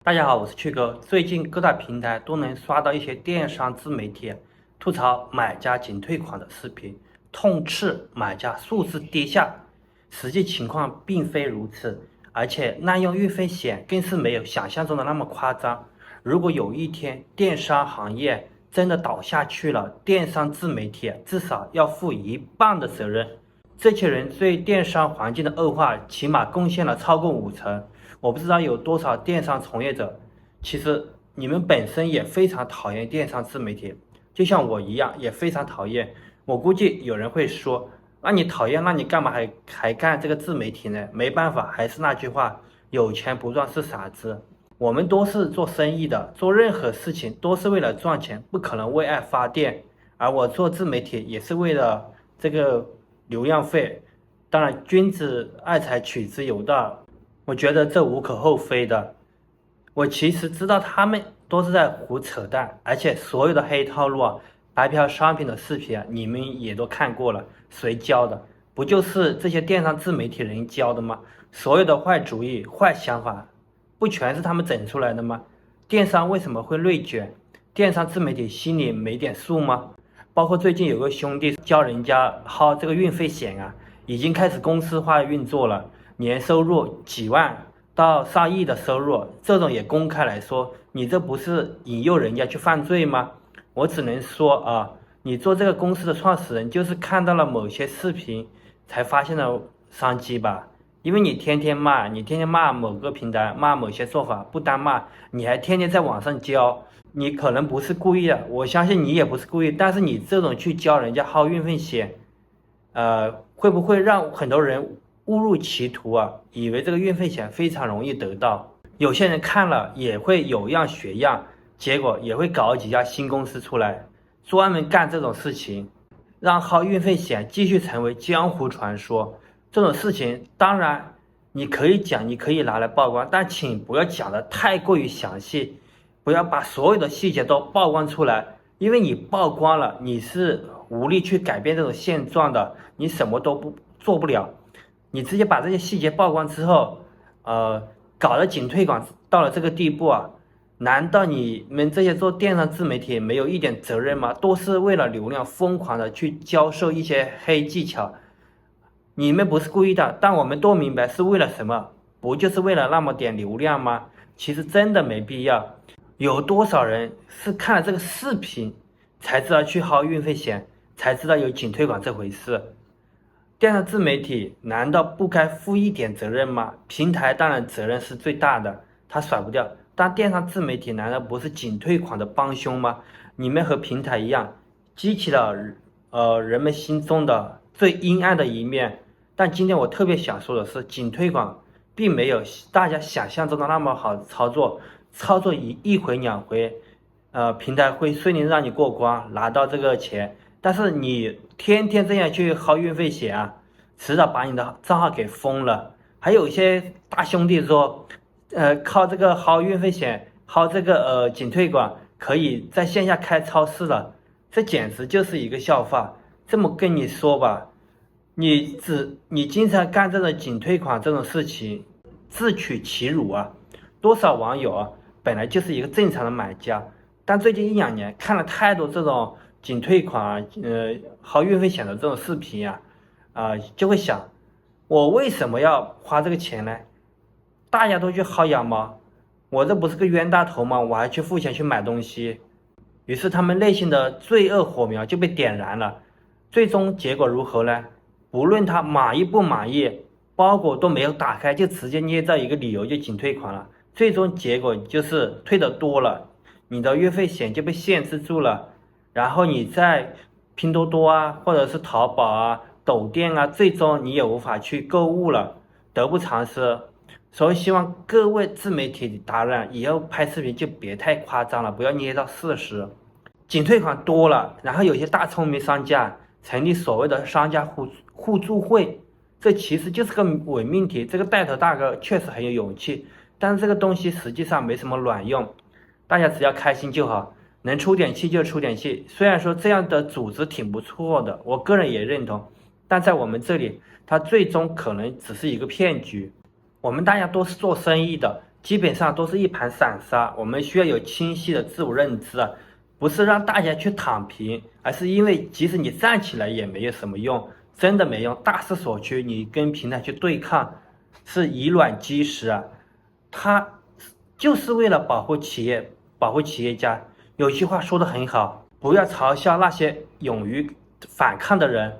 大家好，我是趣哥。最近各大平台都能刷到一些电商自媒体吐槽买家仅退款的视频，痛斥买家数字跌下。实际情况并非如此，而且滥用运费险更是没有想象中的那么夸张。如果有一天电商行业真的倒下去了，电商自媒体至少要负一半的责任。这些人对电商环境的恶化起码贡献了超过50%。我不知道有多少电商从业者，其实你们本身也非常讨厌电商自媒体，就像我一样也非常讨厌。我估计有人会说，那你讨厌，那你干嘛还干这个自媒体呢？没办法，还是那句话，有钱不赚是傻子。我们都是做生意的，做任何事情都是为了赚钱，不可能为爱发电。而我做自媒体也是为了这个流量费。当然，君子爱财，取之有道。我觉得这无可厚非的。我其实知道他们都是在胡扯淡，而且所有的黑套路白嫖商品的视频你们也都看过了，谁教的？不就是这些电商自媒体人教的吗？所有的坏主意、坏想法，不全是他们整出来的吗？电商为什么会内卷？电商自媒体心里没点数吗？包括最近有个兄弟教人家薅这个运费险已经开始公司化运作了。年收入几万到上亿的收入，这种也公开来说，你这不是引诱人家去犯罪吗？我只能说你做这个公司的创始人就是看到了某些视频才发现了商机吧？因为你天天骂某个平台，骂某些做法，不单骂，你还天天在网上教，你可能不是故意的，我相信你也不是故意，但是你这种去教人家薅运费险，会不会让很多人误入歧途以为这个运费险非常容易得到，有些人看了也会有样学样，结果也会搞几家新公司出来，专门干这种事情，让薅运费险继续成为江湖传说。这种事情当然你可以讲，你可以拿来曝光，但请不要讲的太过于详细，不要把所有的细节都曝光出来，因为你曝光了，你是无力去改变这种现状的，你什么都做不了。你直接把这些细节曝光之后，搞得仅退款到了这个地步难道你们这些做电商自媒体没有一点责任吗？都是为了流量疯狂的去教授一些黑技巧，你们不是故意的，但我们都明白是为了什么，不就是为了那么点流量吗？其实真的没必要。有多少人是看了这个视频才知道去薅运费险，才知道有仅退款这回事？电商自媒体难道不该负一点责任吗？平台当然责任是最大的，他甩不掉。但电商自媒体难道不是仅退款的帮凶吗？你们和平台一样，激起了人们心中的最阴暗的一面。但今天我特别想说的是，仅退款并没有大家想象中的那么好操作，操作一回两回，平台会顺利让你过关，拿到这个钱。但是你天天这样去薅运费险迟早把你的账号给封了。还有一些大兄弟说，靠这个薅运费险，薅这个仅退款，可以在线下开超市了，这简直就是一个笑话。这么跟你说吧，你经常干这种仅退款这种事情，自取其辱多少网友本来就是一个正常的买家，但最近一两年看了太多这种仅退款薅运费险的这种视频就会想，我为什么要花这个钱呢？大家都去薅羊毛，我这不是个冤大头吗？我还去付钱去买东西。于是他们内心的罪恶火苗就被点燃了。最终结果如何呢？不论他满意不满意，包裹都没有打开就直接捏造一个理由就仅退款了，最终结果就是退的多了，你的运费险就被限制住了，然后你在拼多多或者是淘宝抖店最终你也无法去购物了，得不偿失。所以希望各位自媒体达人以后拍视频就别太夸张了，不要捏造事实。仅退款多了，然后有些大聪明商家成立所谓的商家互助会，这其实就是个伪命题。这个带头大哥确实很有勇气，但是这个东西实际上没什么卵用，大家只要开心就好，能出点气就出点气。虽然说这样的组织挺不错的，我个人也认同，但在我们这里它最终可能只是一个骗局。我们大家都是做生意的，基本上都是一盘散沙。我们需要有清晰的自我认知啊，不是让大家去躺平，而是因为即使你站起来也没有什么用，真的没用。大势所趋，你跟平台去对抗是以卵击石啊，它就是为了保护企业、保护企业家。有句话说得很好，不要嘲笑那些勇于反抗的人，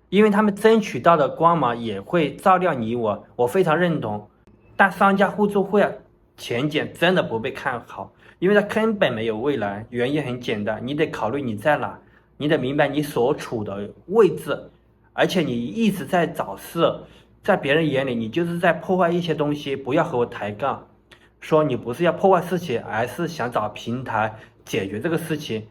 因为他们争取到的光芒也会照亮你我。我非常认同，但商家互助会啊，前景真的不被看好，因为它根本没有未来。原因很简单，你得考虑你在哪，你得明白你所处的位置，而且你一直在找事，在别人眼里你就是在破坏一些东西。不要和我抬杠，说你不是要破坏事情，而是想找平台解决这个事情。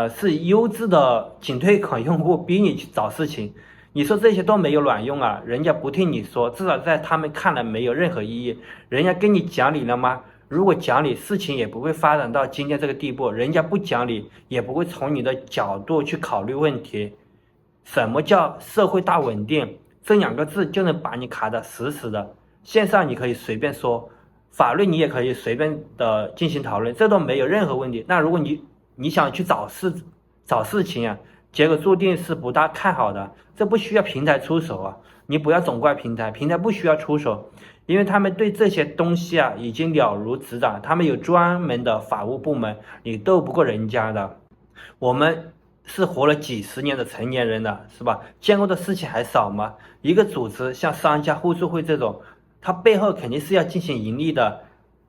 是优质的仅退款用户逼你去找事情，你说这些都没有卵用啊，人家不听你说，至少在他们看来没有任何意义。人家跟你讲理了吗？如果讲理，事情也不会发展到今天这个地步。人家不讲理，也不会从你的角度去考虑问题。什么叫社会大稳定？这2个字就能把你卡得死死的。线上你可以随便说，法律你也可以随便的进行讨论，这都没有任何问题。那如果你想去找事情啊，结果注定是不大看好的。这不需要平台出手啊，你不要总怪平台，平台不需要出手，因为他们对这些东西啊已经了如指掌，他们有专门的法务部门，你斗不过人家的。我们是活了几十年的成年人了，是吧？见过的事情还少吗？一个组织像商家互助会这种，它背后肯定是要进行盈利的，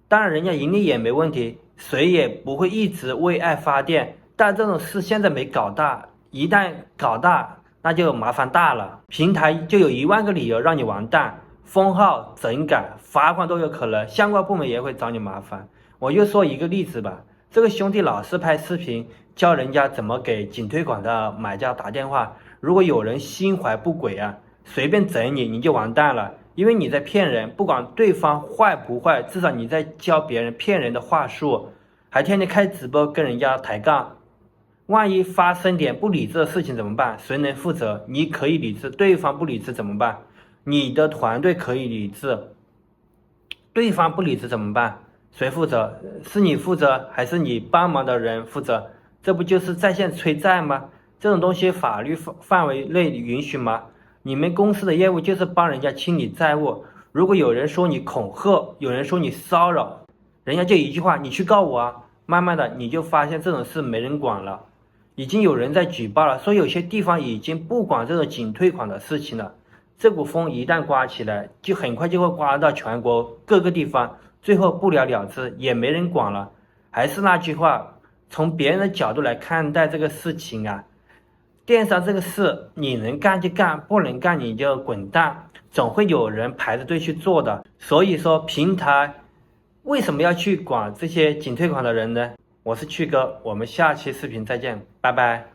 当然人家盈利也没问题，谁也不会一直为爱发电。但这种事现在没搞大，一旦搞大，那就麻烦大了。平台就有1万个理由让你完蛋，封号、整改、罚款都有可能，相关部门也会找你麻烦。我就说一个例子吧，这个兄弟老是拍视频教人家怎么给仅退款的买家打电话，如果有人心怀不轨啊，随便整你就完蛋了，因为你在骗人，不管对方坏不坏，至少你在教别人骗人的话术，还天天开直播跟人家抬杠。万一发生点不理智的事情怎么办？谁能负责？你可以理智，对方不理智怎么办？你的团队可以理智，对方不理智怎么办？谁负责？是你负责还是你帮忙的人负责？这不就是在线催债吗？这种东西法律范围内允许吗？你们公司的业务就是帮人家清理债务，如果有人说你恐吓，有人说你骚扰，人家就一句话，你去告我啊。慢慢的你就发现这种事没人管了，已经有人在举报了，说有些地方已经不管这种仅退款的事情了。这股风一旦刮起来，就很快就会刮到全国各个地方，最后不了了之，也没人管了。还是那句话，从别人的角度来看待这个事情啊，电商这个事你能干就干，不能干你就滚蛋，总会有人排着队去做的。所以说平台为什么要去管这些仅退款的人呢？我是趣哥，我们下期视频再见，拜拜。